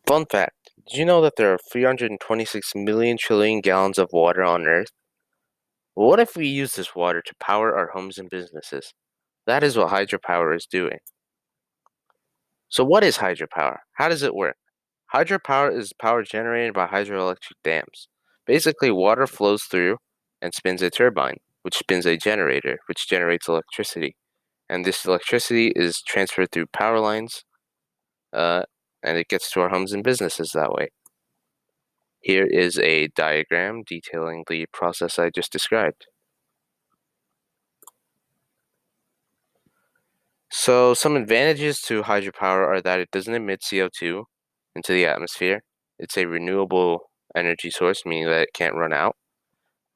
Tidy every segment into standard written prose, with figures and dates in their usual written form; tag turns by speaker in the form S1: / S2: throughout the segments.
S1: Fun fact, did you know that there are 326 million trillion gallons of water on Earth? Well, what if we use this water to power our homes and businesses? That is what hydropower is doing. So what is hydropower? How does it work? Hydropower is power generated by hydroelectric dams. Basically, water flows through and spins a turbine, which spins a generator, which generates electricity. And this electricity is transferred through power lines, uh, and it gets to our homes and businesses that way. Here is a diagram detailing the process I just described. So some advantages to hydropower are that it doesn't emit CO2 into the atmosphere. It's a renewable energy source, meaning that it can't run out.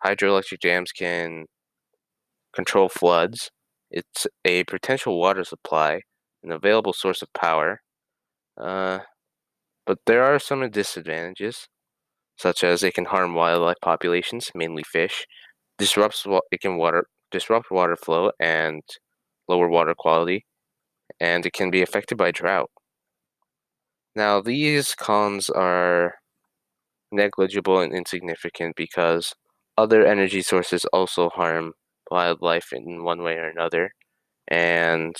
S1: Hydroelectric dams can control floods. It's a potential water supply, an available source of power. Uh, but there are some disadvantages, such as it can harm wildlife populations, mainly fish. It can disrupt water flow and lower water quality, and it can be affected by drought. Now, these cons are negligible and insignificant because other energy sources also harm wildlife in one way or another, and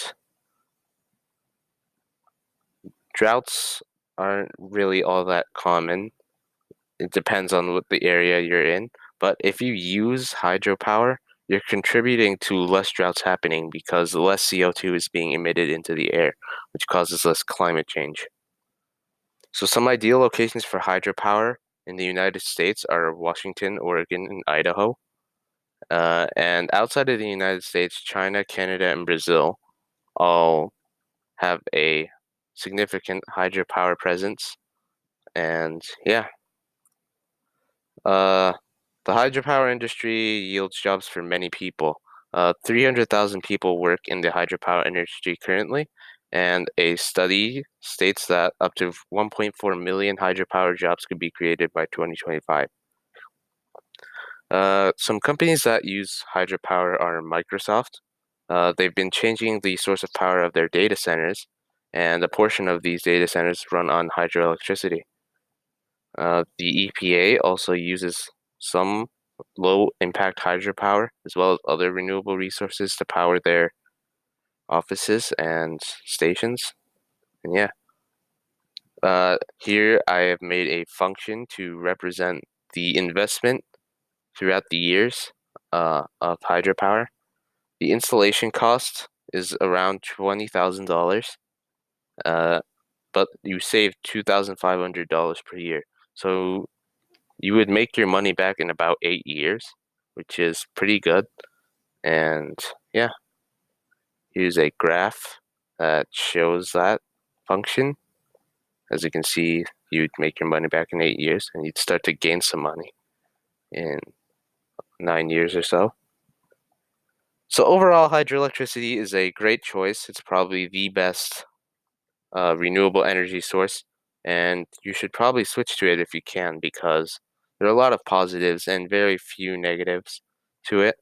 S1: droughts aren't really all that common. It depends on what the area you're in, but if you use hydropower, you're contributing to less droughts happening because less CO2 is being emitted into the air, which causes less climate change. So some ideal locations for hydropower in the United States are Washington, Oregon, and Idaho. And outside of the United States, China, Canada, and Brazil all have a significant hydropower presence. And yeah, uh, the hydropower industry yields jobs for many people. 300,000 people work in the hydropower industry currently, and a study states that up to 1.4 million hydropower jobs could be created by 2025. Some companies that use hydropower are Microsoft. They've been changing the source of power of their data centers, and a portion of these data centers run on hydroelectricity. The EPA also uses some low impact hydropower as well as other renewable resources to power their offices and stations. And yeah, here I have made a function to represent the investment throughout the years of hydropower. The installation cost is around $20,000, uh, but you save $2,500 per year. So you would make your money back in about 8 years, which is pretty good. And yeah, here's a graph that shows that function. As you can see, you'd make your money back in 8 years, and you'd start to gain some money in 9 years or so. So overall, hydroelectricity is a great choice. It's probably the best renewable energy source, and you should probably switch to it if you can because there are a lot of positives and very few negatives to it.